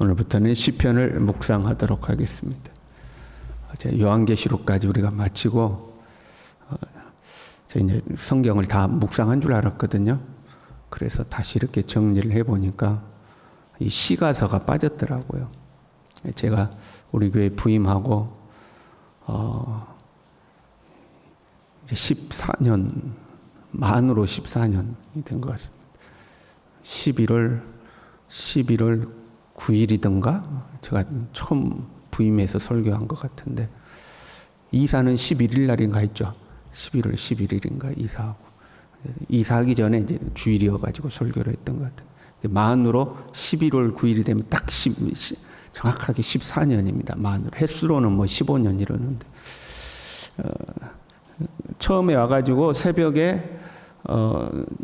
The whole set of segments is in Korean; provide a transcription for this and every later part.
오늘부터는 시편을 묵상하도록 하겠습니다. 어제 요한계시록까지 우리가 마치고 저 이제 성경을 다 묵상한 줄 알았거든요. 그래서 다시 이렇게 정리를 해보니까 이 시가서가 빠졌더라고요. 제가 우리 교회 부임하고 이제 14년 만으로 14년이 된 것 같습니다. 11월 9일이던가 제가 처음 부임해서 설교한 것 같은데, 이사는 11일 날인가 했죠. 11월 11일인가 이사하고, 이사하기 전에 이제 주일이어가지고 설교를 했던 것 같은데, 만으로 11월 9일이 되면 딱 정확하게 14년입니다. 만으로. 횟수로는 뭐 15년 이러는데, 처음에 와가지고 새벽에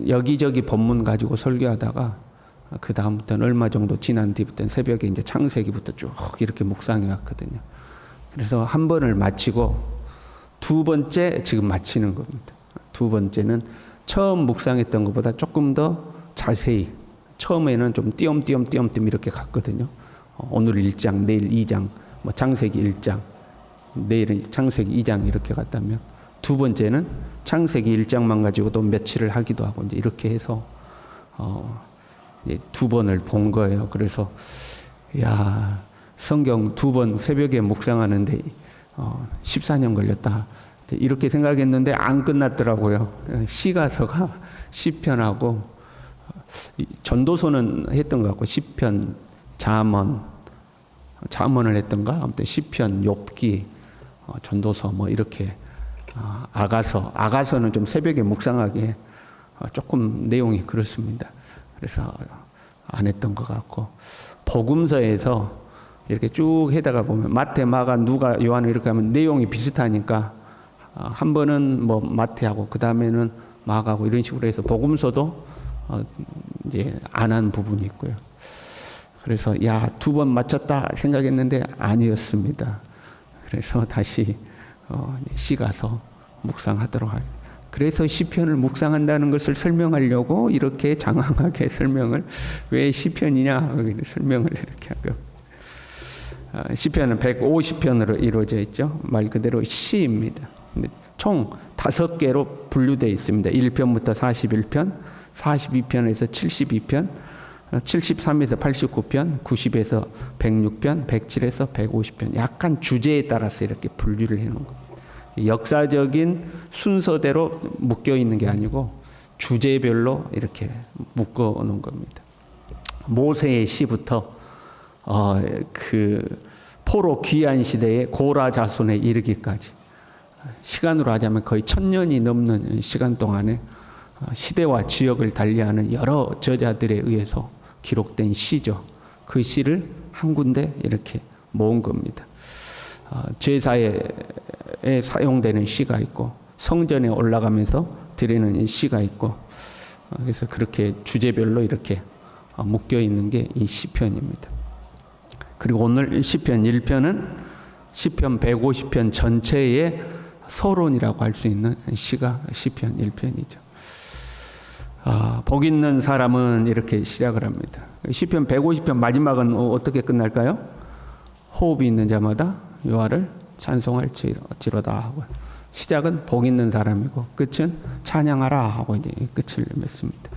여기저기 본문 가지고 설교하다가 그 다음부터는 얼마 정도 지난 뒤부터는 새벽에 이제 창세기부터 쭉 이렇게 묵상해 왔거든요. 그래서 한 번을 마치고 두 번째 지금 마치는 겁니다. 두 번째는 처음 묵상했던 것보다 조금 더 자세히, 처음에는 좀 띄엄띄엄 이렇게 갔거든요. 오늘 1장, 내일 2장, 뭐 창세기 1장, 내일은 창세기 2장 이렇게 갔다면, 두 번째는 창세기 1장만 가지고도 며칠을 하기도 하고 이제 이렇게 해서 두 번을 본 거예요. 그래서 성경 두 번 새벽에 묵상하는데 14년 걸렸다 이렇게 생각했는데 안 끝났더라고요. 시가서가 시편하고 전도서는 했던 것 같고, 시편, 잠언을 했던가, 아무튼 시편, 욥기, 전도서 뭐 이렇게, 아가서는 좀 새벽에 묵상하기에 조금 내용이 그렇습니다. 그래서 안 했던 것 같고, 복음서에서 이렇게 쭉 해다가 보면 마태, 마가, 누가, 요한을 이렇게 하면 내용이 비슷하니까 한 번은 뭐 마태하고 그 다음에는 마가하고 이런 식으로 해서 복음서도 이제 안 한 부분이 있고요. 그래서 두 번 마쳤다 생각했는데 아니었습니다. 그래서 다시 시가서 묵상하도록 하겠습니다. 그래서 시편을 묵상한다는 것을 설명하려고 이렇게 장황하게 설명을, 왜 시편이냐 설명을 이렇게 하고, 시편은 150편으로 이루어져 있죠. 말 그대로 시입니다. 총 5개로 분류되어 있습니다. 1편부터 41편, 42편에서 72편, 73에서 89편, 90에서 106편, 107에서 150편. 약간 주제에 따라서 이렇게 분류를 해놓은 겁니다. 역사적인 순서대로 묶여 있는 게 아니고 주제별로 이렇게 묶어 놓은 겁니다. 모세의 시부터 그 포로 귀환 시대의 고라 자손에 이르기까지, 시간으로 하자면 거의 1000년이 넘는 시간 동안에 시대와 지역을 달리하는 여러 저자들에 의해서 기록된 시죠. 그 시를 한 군데 이렇게 모은 겁니다. 제사에 사용되는 시가 있고, 성전에 올라가면서 드리는 시가 있고, 그래서 그렇게 주제별로 이렇게 묶여 있는 게 이 시편입니다. 그리고 오늘 시편 1편은 시편 150편 전체의 서론이라고 할 수 있는 시가 시편 1편이죠. 복 있는 사람은 이렇게 시작을 합니다. 시편 150편 마지막은 어떻게 끝날까요? 호흡이 있는 자마다 여호와를 찬송할지로다 하고, 시작은 복 있는 사람이고 끝은 찬양하라 하고 이제 끝을 맺습니다.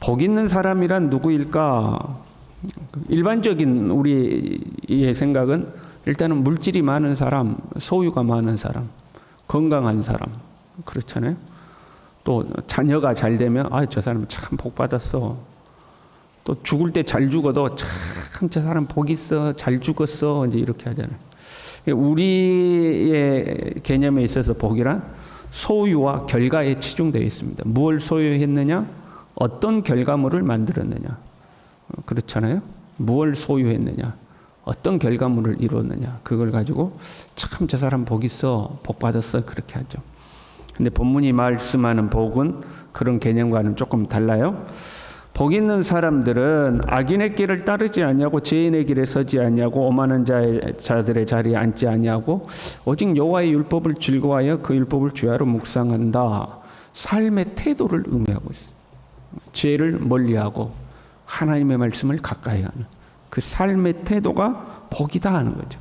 복 있는 사람이란 누구일까? 일반적인 우리의 생각은 일단은 물질이 많은 사람, 소유가 많은 사람, 건강한 사람, 그렇잖아요. 또 자녀가 잘 되면 저 사람 참 복 받았어. 또 죽을 때 잘 죽어도 참 저 사람 복 있어, 잘 죽었어, 이제 이렇게 하잖아요. 우리의 개념에 있어서 복이란 소유와 결과에 치중되어 있습니다. 무엇을 소유했느냐, 어떤 결과물을 만들었느냐, 그렇잖아요. 무엇을 소유했느냐, 어떤 결과물을 이루었느냐, 그걸 가지고 참 저 사람 복 있어, 복 받았어, 그렇게 하죠. 근데 본문이 말씀하는 복은 그런 개념과는 조금 달라요. 복 있는 사람들은 악인의 길을 따르지 아니하고 죄인의 길에 서지 아니하고 오만한 자들의 자리에 앉지 아니하고 오직 여호와의 율법을 즐거워하여 그 율법을 주야로 묵상한다. 삶의 태도를 의미하고 있습니다. 죄를 멀리하고 하나님의 말씀을 가까이 하는 그 삶의 태도가 복이다 하는 거죠.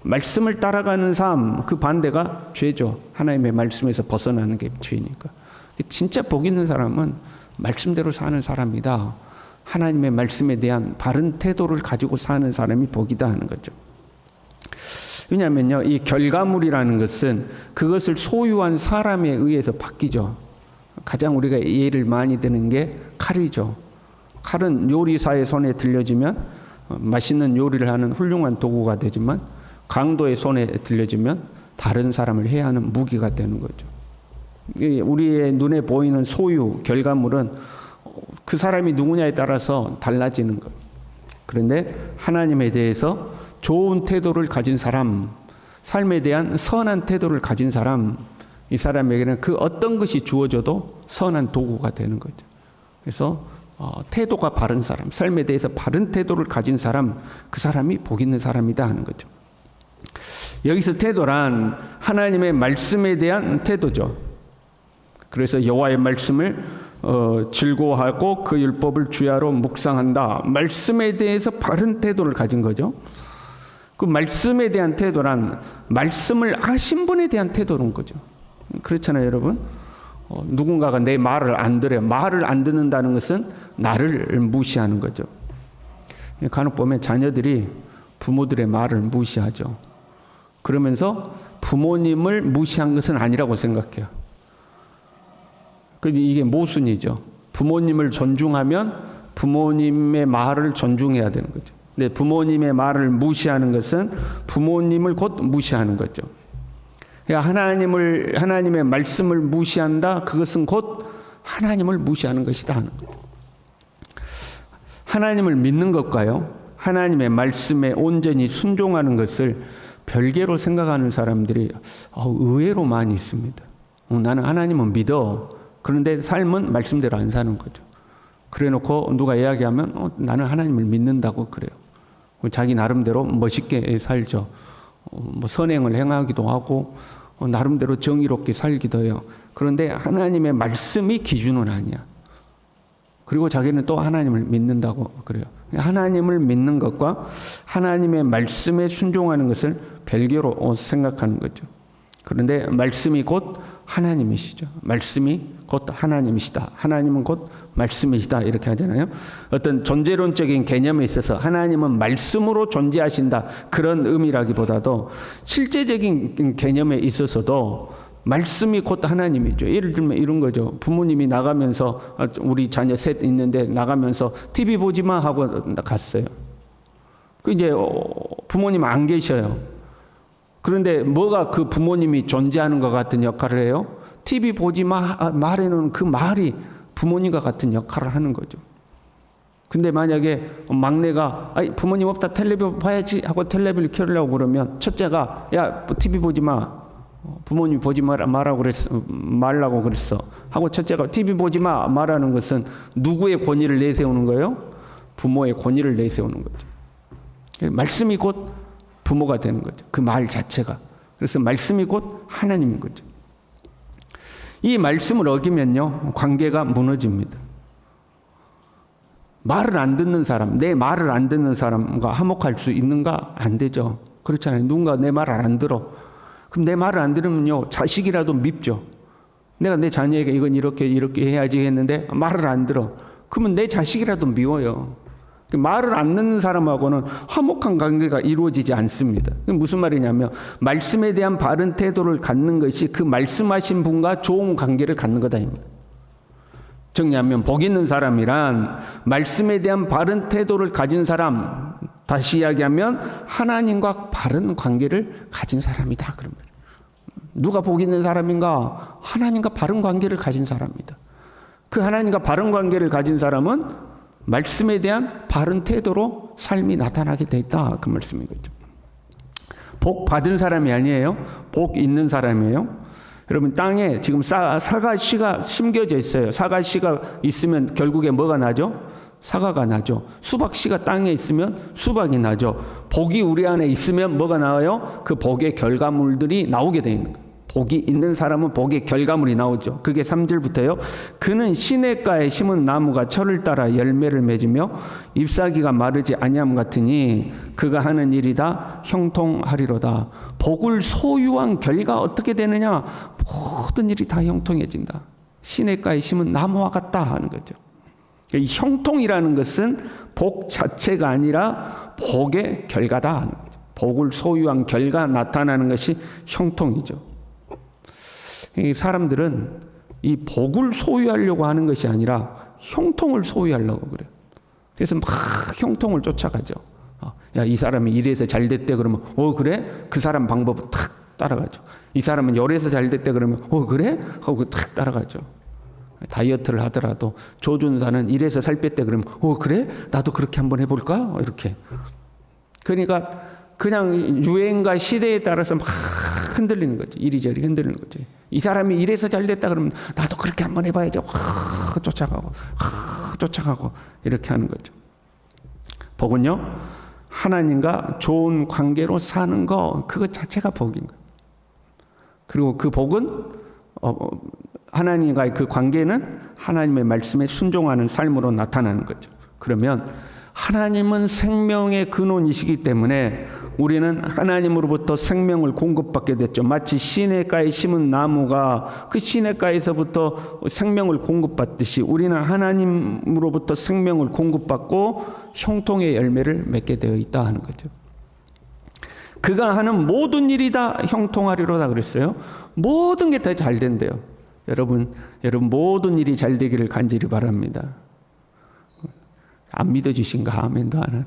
말씀을 따라가는 삶, 그 반대가 죄죠. 하나님의 말씀에서 벗어나는 게 죄니까. 진짜 복 있는 사람은 말씀대로 사는 사람이다. 하나님의 말씀에 대한 바른 태도를 가지고 사는 사람이 복이다 하는 거죠. 왜냐하면요, 이 결과물이라는 것은 그것을 소유한 사람에 의해서 바뀌죠. 가장 우리가 예를 많이 드는 게 칼이죠. 칼은 요리사의 손에 들려지면 맛있는 요리를 하는 훌륭한 도구가 되지만 강도의 손에 들려지면 다른 사람을 해야 하는 무기가 되는 거죠. 우리의 눈에 보이는 소유, 결과물은 그 사람이 누구냐에 따라서 달라지는 것. 그런데 하나님에 대해서 좋은 태도를 가진 사람, 삶에 대한 선한 태도를 가진 사람, 이 사람에게는 그 어떤 것이 주어져도 선한 도구가 되는 거죠. 그래서 태도가 바른 사람, 삶에 대해서 바른 태도를 가진 사람, 그 사람이 복 있는 사람이다 하는 거죠. 여기서 태도란 하나님의 말씀에 대한 태도죠. 그래서 여호와의 말씀을 즐거워하고 그 율법을 주야로 묵상한다. 말씀에 대해서 바른 태도를 가진 거죠. 그 말씀에 대한 태도란 말씀을 하신 분에 대한 태도인 거죠. 그렇잖아요, 여러분. 누군가가 내 말을 안 들어요. 말을 안 듣는다는 것은 나를 무시하는 거죠. 간혹 보면 자녀들이 부모들의 말을 무시하죠. 그러면서 부모님을 무시한 것은 아니라고 생각해요. 이게 모순이죠. 부모님을 존중하면 부모님의 말을 존중해야 되는 거죠. 근데 부모님의 말을 무시하는 것은 부모님을 곧 무시하는 거죠. 하나님의 말씀을 무시한다. 그것은 곧 하나님을 무시하는 것이다. 하나님을 믿는 것과요, 하나님의 말씀에 온전히 순종하는 것을 별개로 생각하는 사람들이 의외로 많이 있습니다. 나는 하나님은 믿어. 그런데 삶은 말씀대로 안 사는 거죠. 그래놓고 누가 이야기하면 나는 하나님을 믿는다고 그래요. 자기 나름대로 멋있게 살죠. 선행을 행하기도 하고 나름대로 정의롭게 살기도 해요. 그런데 하나님의 말씀이 기준은 아니야. 그리고 자기는 또 하나님을 믿는다고 그래요. 하나님을 믿는 것과 하나님의 말씀에 순종하는 것을 별개로 생각하는 거죠. 그런데 말씀이 곧 하나님이시죠. 말씀이 곧 하나님이시다. 하나님은 곧 말씀이시다. 이렇게 하잖아요. 어떤 존재론적인 개념에 있어서 하나님은 말씀으로 존재하신다. 그런 의미라기보다도 실제적인 개념에 있어서도 말씀이 곧 하나님이죠. 예를 들면 이런 거죠. 부모님이 나가면서 우리 자녀 셋 있는데 나가면서 TV 보지 마 하고 갔어요. 이제 부모님 안 계셔요. 그런데 뭐가 그 부모님이 존재하는 것 같은 역할을 해요? TV 보지 마 말에는 그 말이 부모님과 같은 역할을 하는 거죠. 근데 만약에 막내가 부모님 없다 텔레비전 봐야지 하고 텔레비를 켜려고 그러면 첫째가 야 TV 보지 마. 부모님 보지 말라고 그랬어 하고 첫째가 TV 보지 마 말하는 것은 누구의 권위를 내세우는 거예요? 부모의 권위를 내세우는 거죠. 말씀이 곧 부모가 되는 거죠. 그 말 자체가. 그래서 말씀이 곧 하나님인 거죠. 이 말씀을 어기면요, 관계가 무너집니다. 말을 안 듣는 사람, 내 말을 안 듣는 사람과 화목할 수 있는가? 안 되죠. 그렇잖아요. 누군가 내 말을 안 들어. 그럼 내 말을 안 들으면요, 자식이라도 밉죠. 내가 내 자녀에게 이건 이렇게 해야지 했는데 말을 안 들어. 그러면 내 자식이라도 미워요. 말을 안 듣는 사람하고는 화목한 관계가 이루어지지 않습니다. 무슨 말이냐면 말씀에 대한 바른 태도를 갖는 것이 그 말씀하신 분과 좋은 관계를 갖는 거다. 정리하면 복 있는 사람이란 말씀에 대한 바른 태도를 가진 사람, 다시 이야기하면 하나님과 바른 관계를 가진 사람이다. 그러면 누가 복 있는 사람인가? 하나님과 바른 관계를 가진 사람이다. 그 하나님과 바른 관계를 가진 사람은 말씀에 대한 바른 태도로 삶이 나타나게 돼 있다. 그 말씀인 거죠. 복 받은 사람이 아니에요. 복 있는 사람이에요. 여러분 땅에 지금 사과씨가 심겨져 있어요. 사과씨가 있으면 결국에 뭐가 나죠? 사과가 나죠. 수박씨가 땅에 있으면 수박이 나죠. 복이 우리 안에 있으면 뭐가 나와요? 그 복의 결과물들이 나오게 돼 있는 거예요. 복이 있는 사람은 복의 결과물이 나오죠. 그게 3절부터요. 그는 시냇가에 심은 나무가 철을 따라 열매를 맺으며 잎사귀가 마르지 아니함 같으니 그가 하는 일이 다 형통하리로다. 복을 소유한 결과 어떻게 되느냐? 모든 일이 다 형통해진다. 시냇가에 심은 나무와 같다 하는 거죠. 이 형통이라는 것은 복 자체가 아니라 복의 결과다 하는 거죠. 복을 소유한 결과 나타나는 것이 형통이죠. 이 사람들은 이 복을 소유하려고 하는 것이 아니라 형통을 소유하려고 그래요. 그래서 막 형통을 쫓아가죠. 야, 이 사람이 이래서 잘 됐대 그러면 그래? 그 사람 방법은 탁 따라가죠. 이 사람은 열에서 잘 됐대 그러면 그래? 하고 탁 따라가죠. 다이어트를 하더라도 조준사는 이래서 살 뺐대 그러면 그래? 나도 그렇게 한번 해볼까? 이렇게. 그러니까 그냥 유행과 시대에 따라서 막 흔들리는 거죠. 이리저리 흔들리는 거죠. 이 사람이 이래서 잘 됐다 그러면 나도 그렇게 한번 해봐야죠. 쫓아가고 이렇게 하는 거죠. 복은요, 하나님과 좋은 관계로 사는 거, 그것 자체가 복인 거예요. 그리고 그 복은 하나님과의 그 관계는 하나님의 말씀에 순종하는 삶으로 나타나는 거죠. 그러면 하나님은 생명의 근원이시기 때문에 우리는 하나님으로부터 생명을 공급받게 됐죠. 마치 시냇가에 심은 나무가 그 시냇가에서부터 생명을 공급받듯이 우리는 하나님으로부터 생명을 공급받고 형통의 열매를 맺게 되어 있다 하는 거죠. 그가 하는 모든 일이 다 형통하리로다 그랬어요. 모든 게 다 잘 된대요. 여러분 모든 일이 잘 되기를 간절히 바랍니다. 안 믿어주신가? 아멘도 안 하는.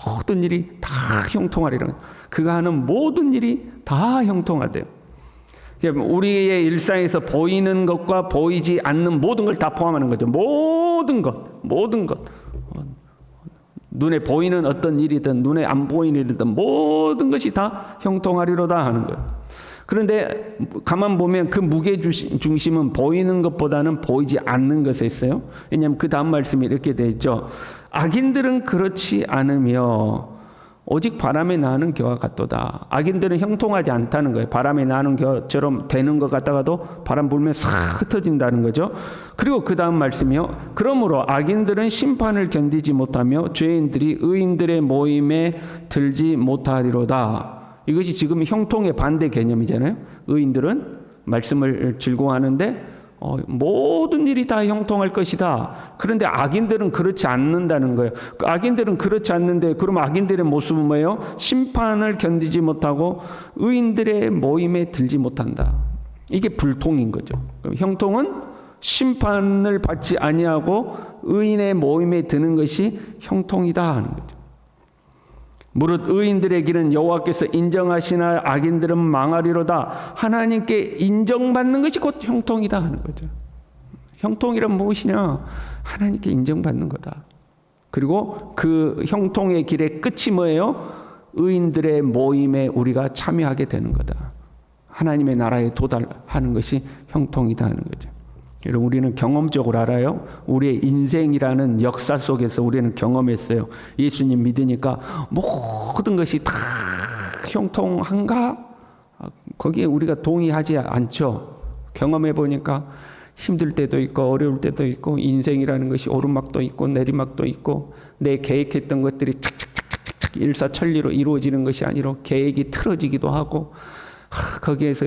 모든 일이 다 형통하리라. 그가 하는 모든 일이 다 형통하대요. 우리의 일상에서 보이는 것과 보이지 않는 모든 걸 다 포함하는 거죠. 모든 것. 눈에 보이는 어떤 일이든 눈에 안 보이는 일이든 모든 것이 다 형통하리로다 하는 거예요. 그런데 가만 보면 그 무게 중심은 보이는 것보다는 보이지 않는 것에 있어요. 왜냐하면 그 다음 말씀이 이렇게 되어 있죠. 악인들은 그렇지 않으며 오직 바람에 나는 겨와 같도다. 악인들은 형통하지 않다는 거예요. 바람에 나는 겨처럼 되는 것 같다가도 바람 불면 싹 흩어진다는 거죠. 그리고 그 다음 말씀이요. 그러므로 악인들은 심판을 견디지 못하며 죄인들이 의인들의 모임에 들지 못하리로다. 이것이 지금 형통의 반대 개념이잖아요. 의인들은 말씀을 즐거워하는데 모든 일이 다 형통할 것이다. 그런데 악인들은 그렇지 않는다는 거예요. 악인들은 그렇지 않는데 그럼 악인들의 모습은 뭐예요? 심판을 견디지 못하고 의인들의 모임에 들지 못한다. 이게 불통인 거죠. 형통은 심판을 받지 아니하고 의인의 모임에 드는 것이 형통이다 하는 거죠. 무릇 의인들의 길은 여호와께서 인정하시나 악인들은 망하리로다. 하나님께 인정받는 것이 곧 형통이다 하는 거죠. 형통이란 무엇이냐? 하나님께 인정받는 거다. 그리고 그 형통의 길의 끝이 뭐예요? 의인들의 모임에 우리가 참여하게 되는 거다. 하나님의 나라에 도달하는 것이 형통이다 하는 거죠. 여러분 우리는 경험적으로 알아요. 우리의 인생이라는 역사 속에서 우리는 경험했어요. 예수님 믿으니까 모든 것이 다 형통한가? 거기에 우리가 동의하지 않죠. 경험해 보니까 힘들 때도 있고 어려울 때도 있고 인생이라는 것이 오르막도 있고 내리막도 있고 내 계획했던 것들이 착착착착착 일사천리로 이루어지는 것이 아니라 계획이 틀어지기도 하고 거기에서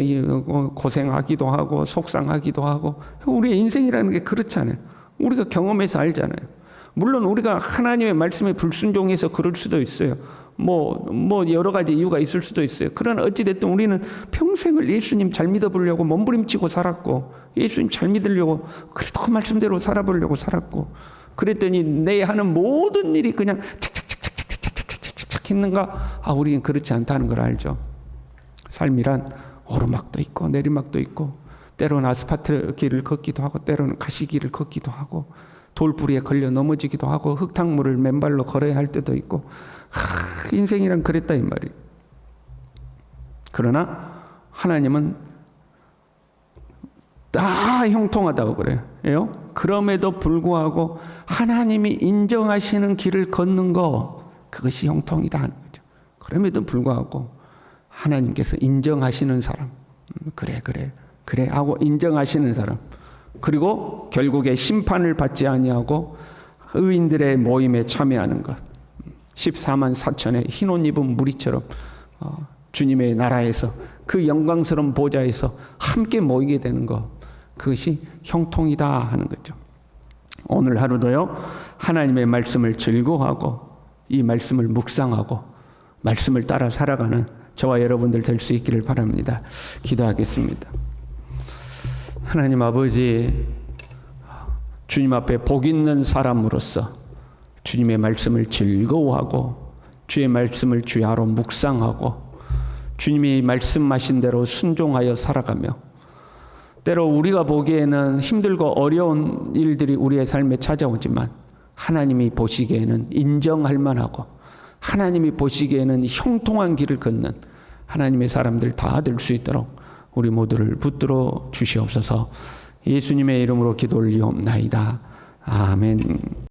고생하기도 하고 속상하기도 하고 우리의 인생이라는 게 그렇잖아요. 우리가 경험해서 알잖아요. 물론 우리가 하나님의 말씀에 불순종해서 그럴 수도 있어요. 뭐 여러 가지 이유가 있을 수도 있어요. 그러나 어찌됐든 우리는 평생을 예수님 잘 믿어보려고 몸부림치고 살았고 예수님 잘 믿으려고 그래도 그 말씀대로 살아보려고 살았고 그랬더니 내 하는 모든 일이 그냥 착착착착착착착착 했는가? 우리는 그렇지 않다는 걸 알죠. 삶이란 오르막도 있고 내리막도 있고 때로는 아스팔트 길을 걷기도 하고 때로는 가시길을 걷기도 하고 돌부리에 걸려 넘어지기도 하고 흙탕물을 맨발로 걸어야 할 때도 있고 인생이란 그랬다 이 말이에요. 그러나 하나님은 다 형통하다고 그래요. 그럼에도 불구하고 하나님이 인정하시는 길을 걷는 거 그것이 형통이다 하는 거죠. 그럼에도 불구하고 하나님께서 인정하시는 사람, 그래 하고 인정하시는 사람. 그리고 결국에 심판을 받지 아니하고 의인들의 모임에 참여하는 것. 14만 4천의 흰 옷 입은 무리처럼 주님의 나라에서 그 영광스러운 보좌에서 함께 모이게 되는 것. 그것이 형통이다 하는 거죠. 오늘 하루도요, 하나님의 말씀을 즐거워하고 이 말씀을 묵상하고 말씀을 따라 살아가는 저와 여러분들 될 수 있기를 바랍니다. 기도하겠습니다. 하나님 아버지, 주님 앞에 복 있는 사람으로서 주님의 말씀을 즐거워하고 주의 말씀을 주야로 묵상하고 주님이 말씀하신 대로 순종하여 살아가며 때로 우리가 보기에는 힘들고 어려운 일들이 우리의 삶에 찾아오지만 하나님이 보시기에는 인정할 만하고 하나님이 보시기에는 형통한 길을 걷는 하나님의 사람들 다 될 수 있도록 우리 모두를 붙들어 주시옵소서. 예수님의 이름으로 기도 올리옵나이다. 아멘.